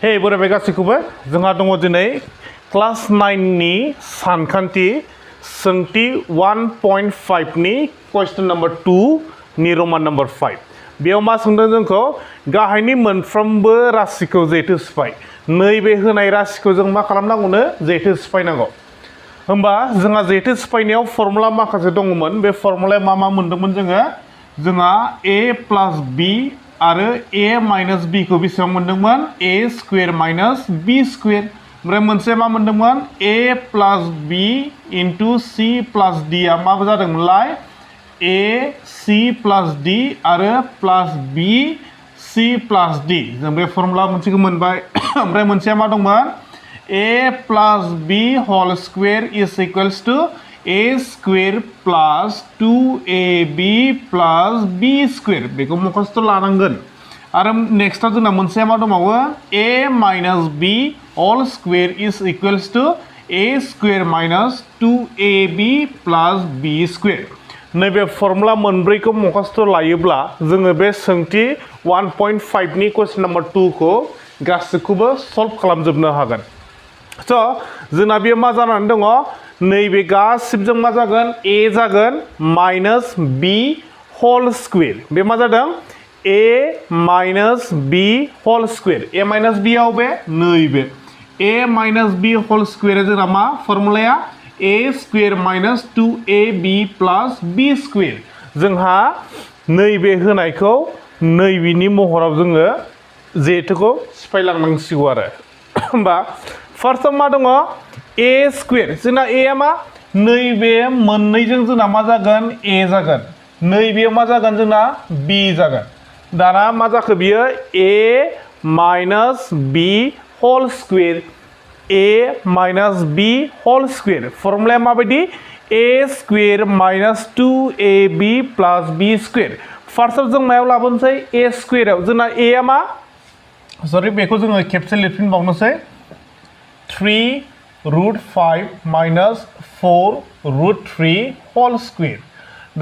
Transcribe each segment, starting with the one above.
हे बोराय गासैखौबो जोंहा दङ दिनै क्लास 9 नि सानखान्थि सोंथि 1.5 नि क्वेश्चन नम्बर 2 नि रोमान नम्बर 5 बेयाव मा सोंदों जोंखौ गाहायनि मोनफ्रोमबो राशिखौ जेथो सिफाय नैबे होनाय राशिखौ जों मा खालामनांगौनो जेथो सिफायनांगौ होमबा जोंहा जेथो सिफायनायाव फर्मुला माखासे दङमोन बे फर्मुलाया मा मोनदोंमोन जोंहा a plus b आरो a minus b खौ बेसेबां मोनदोंमोन a square minus b square ओमफ्राय मोनसे मा मोनदोंमोन a plus b into c plus d आ मा जादोंमोनलाय a c plus d आरो plus b c plus d जों बे फर्मुला मोनसेखौ मोनबाय ओमफ्राय मोनसेया मा दंमोन a plus b whole square is equals to a square plus 2ab plus b square बेखौ मखस्थ' लानांगोन आरो नेक्स्टआव जोंना मोनसेया मा दंबावो a minus b all square is equals to a square minus 2ab plus b square नैबे फर्मुला मोनब्रैखौ मखस्थ' लायोब्ला जोङो बे सोंथि 1.5 नि क्वेश्चन नम्बर 2 खौ गासैखौबो सल्भ खालामजोबनो हागोन स' जोंना बेयो मा जानानै दङ नैबे गासिबजों मा जागोन a जागोन माइनस b होल स्क्वायर बे मा जादों a minus b whole square a minus b आव बे नैबे a minus b whole square जोंना मा फर्मुलाया a square minus 2ab plus b square जोंहा नैबे होनायखौ नैबेनि महराव जोङो जेथोखौ सिफायलांनांसिगौ आरो होमबा फार्स्टआव मा दङ a स्क्वायर जोंना a आ मा नैबे मोननैजों जोंना मा जागोन a जागोन नैबेयाव मा जागोन जोंना b जागोन दाना मा जाखो बियो a minus b whole square a minus b whole square फर्मुलाया माबायदि a square minus 2ab plus b square फार्स्टआव जों मायाव लाबोनोसै a स्क्वायराव जोंना a आ मा सरि बेखौ जोङो खेबसे लिरफिनबावनोसै 3 root 5 minus 4 root 3 whole square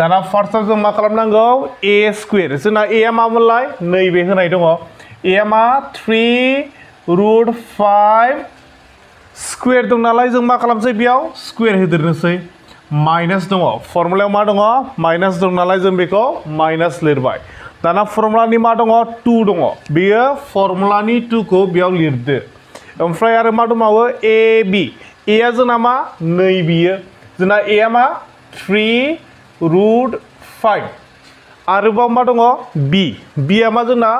दाना फार्स्टआव जों मा खालामनांगौ a स्क्वायर जोंना a आ मामोनलाय नैबे होनाय दङ a आ मा 3 root 5 स्क्वायर दं नालाय जों मा खालामसै बेयाव स्क्वायर होदेरनोसै माइनास दङ फर्मुलायाव मा दङ माइनास दं नालाय जों बेखौ माइनास लिरबाय दाना फर्मुलानि मा दङ 2 दङ बेयो फर्मुलानि 2 खौ बेयाव लिरदो ओमफ्राय आरो मा दंबावो ab a आ जोंना मा नैबेयो जोंना a आ मा 3 root 5 आरोबाव मा दङ b b आ मा जोंना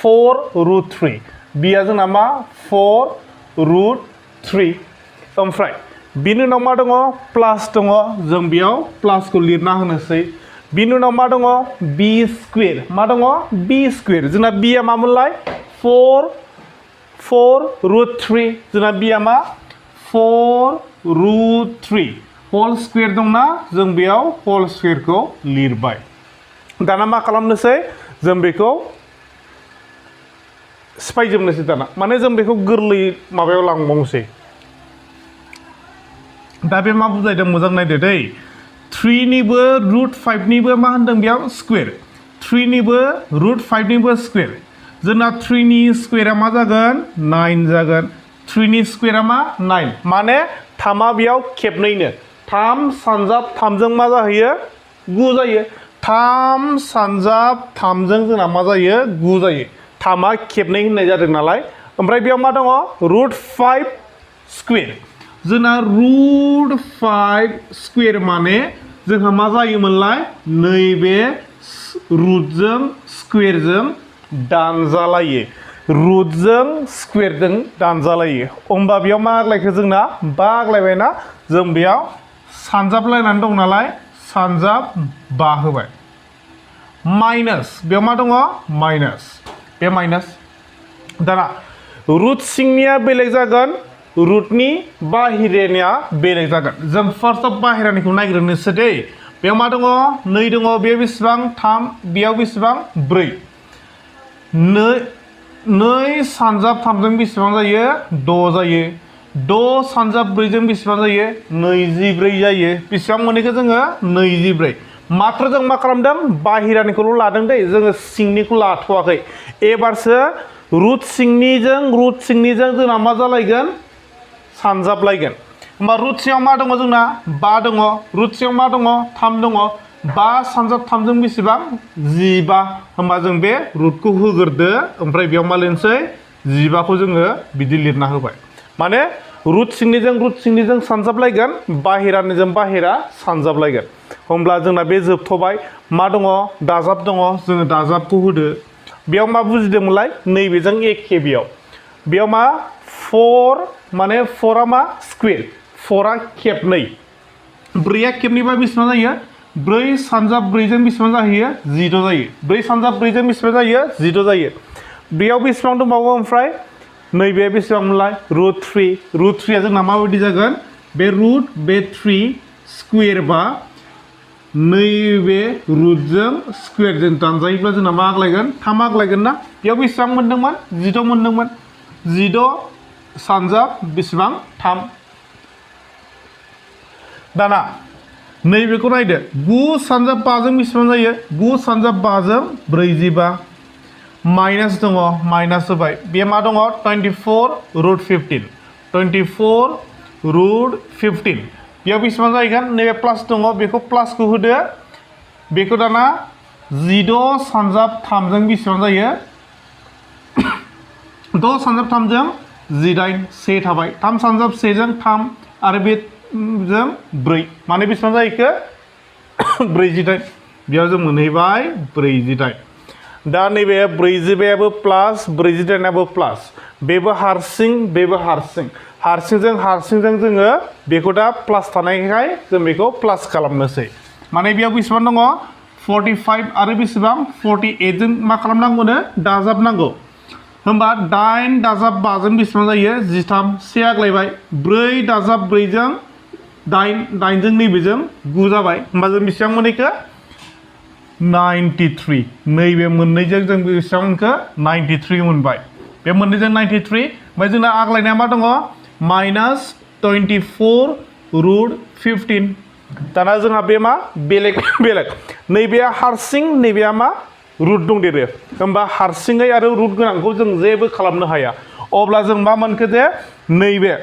4 root 3 b आ जोंना मा 4 root 3 ओमफ्राय बिनि उनाव मा दङ प्लास दङ जों बेयाव प्लासखौ लिरना होनोसै बिनि उनाव मा दङ b स्क्वायर मा दङ b स्क्वायर जोंना b आ मामोनलाय 4 root 3 जोंना b आ मा 4 root 3 होल स्क्वायर दंना जों बेयाव होल स्क्वायरखौ लिरबाय दाना मा खालामनोसै जों बेखौ सिफायजोबनोसै दाना माने जों बेखौ गोरलै माबायाव लांबावनोसै दा बे मा बुजायदों मोजां नायदो दै 3 निबो root 5 निबो मा होनदों बेयाव स्क्वायर 3 निबो root 5 निबो स्क्वायर जोंना 3 नि स्क्वायरा मा जागोन 9 जागोन 3 नि स्क्वायरा मा 9 माने 3 आ बेयाव खेबनैनो 3 सानजाब 3 जों मा जाहैयो 9 जायो 3 सानजाब 3 जों जोंना मा जायो 9 जायो 3 आ खेबनै होननाय जादों नालाय ओमफ्राय बेयाव मा दङ root 5 स्क्वायर जोंना root 5 स्क्वायर माने जोंहा मा जायोमोनलाय नैबे रुटजों स्क्वायरजों दानजालायो रुटजों स्क्वायरजों दानजालायो होमबा बेयाव मा आग्लायखो जोंना 5 आग्लायबायना जों बेयाव सानजाबलायनानै दं नालाय सानजाब 5 होबाय माइनास बेयाव मा दङ माइनास बे माइनास दाना रुट सिंनिया बेलेग जागोन रुटनि बाहिरानिया बेलेग जागोन जों फार्स्टआव बाहिरानिखौ नायग्रोनोसै दै बेयाव मा दङ 2 दङ बेयाव बेसेबां 3 बेयाव बेसेबां 4 2 सानजाब 3 जों बेसेबां जायो 6 जायो 6 सानजाब 4 जों बेसेबां जायो 24 जायो बेसेबां मोनैखौ जोङो 24 मात्र जों मा खालामदों बाहिरानिखौल' लादों दै जोङो सिंनिखौ लाथ'वाखै एबारसो रुट सिंनिजों जोंना मा जालायगोन सानजाबलायगोन होमबा रुट सिङाव मा दङ जोंना 5 दङ रुट सिङाव मा दङ 3 दङ 5 सानजाब 3 जों बेसेबां 15 होमबा जों बे रुटखौ होग्रोदो ओमफ्राय बेयाव मा लिरनोसै 15 खौ जोङो बिदि लिरना होबाय माने रुट सिंनिजों सानजाबलायगोन बाहेरानिजों बाहेरा सानजाबलायगोन होमब्ला जोंना बे जोबथबाय मा दङ दाजाब दङ जोङो दाजाबखौ होदो बेयाव मा बुजिदोंमोनलाय नैबेजों एखे बेयाव मा 4 माने 4 आ मा स्क्वेर 4 आ खेबनै 4 आ खेबनैबा बेसेबां जायो 4 सानजाब 4 जों बेसेबां जाहैयो 16 जायो 4 सानजाब 4 जों बेसेबां जायो 16 जायो बेयाव बेसेबां दंबावो ओमफ्राय नैबे बेसेबांमोनलाय रुट 3 आ जोंना माबायदि जागोन बे रुट बे 3 स्क्वेर बा नैबे रुटजों स्क्वेरजों दानजायोब्ला जोंना मा आग्लायगोन 3 आग्लायगोन ना बेयाव बेसेबां मोनदोंमोन 16 मोनदोंमोन 16 सानजाब बेसेबां 3 दाना नैबेखौ नायदो 9 सानजाब 5 जों बेसेबां जायो 9 सानजाब 5 जों 45 माइनास दङ माइनास होबाय बे मा दङ 24 रुट 15 24 रुट 15 बेयाव बेसेबां जाहैगोन नैबे प्लास दङ बेखौ प्लासखौ होदो बेखौ दाना 16 सानजाब 3 जों बेसेबां जायो 6 सानजाब 3 जों 18 से थाबाय 3 सानजाब 1 जों 3 आरो बे जों 4 माने बेसेबां जाहैखो 48 बेयाव जों मोनहैबाय 48 दा नैबे 45 प्लास 48 प्लास बेबो हारसिं हारसिंजों जोङो बेखौ दा प्लास थानायखाय जों बेखौ प्लास खालामनोसै माने बेयाव बेसेबां दङ 45 आरो बेसेबां 48 जों मा खालामनांगौनो दाजाबनांगौ होमबा 8 दाजाब 5 जों बेसेबां जायो 13 से आग्लायबाय 4 दाजाब 4 जों 8 जों नैबेजों 9 जाबाय होमबा जों बेसेबां मोनहैखो 93 नैबे मोननैजों जों बेसेबां मोनखो 93 मोनबाय बे मोननैजों 93 ओमफ्राय जोंना आग्लायनाया मा दङ माइनास 24 रुट 15 दाना जोंहा बे मा बेलेग नैबेया हारसिं नैबेया मा रुट दंदेरो होमबा हारसिङै आरो रुट गोनांखौ जों जेबो खालामनो हाया अब्ला जों मा मोनखो जे नैबे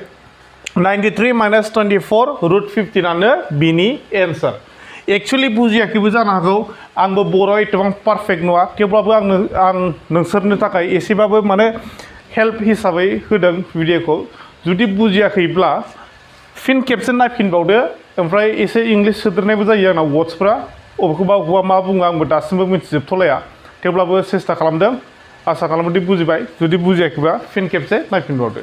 93 माइनास 24 रुट 15 आनो बिनि एन्सार एक्चुअली बुजियाखैबो जानो हागौ आंबो बर'आव एसेबां पारफेक्ट नङा थेवब्लाबो आं नोंसोरनो थाखाय एसेबाबो माने हेल्प हिसाबै होदों भिडिअखौ जुदि बुजियाखैब्ला फिन खेबसे नायफिनबावदो ओमफ्राय एसे इंलिश सोदेरनायबो जायो आंनाव वर्ड्सफ्रा अबेखौबा मा बुङो आंबो दासिमबो मिथिजोबथ'लाया थेवब्लाबो सेस्था खालामदों आसा खालामोदि बुजिबाय जुदि बुजियाखैबा फिन खेबसे नायफिनबावदो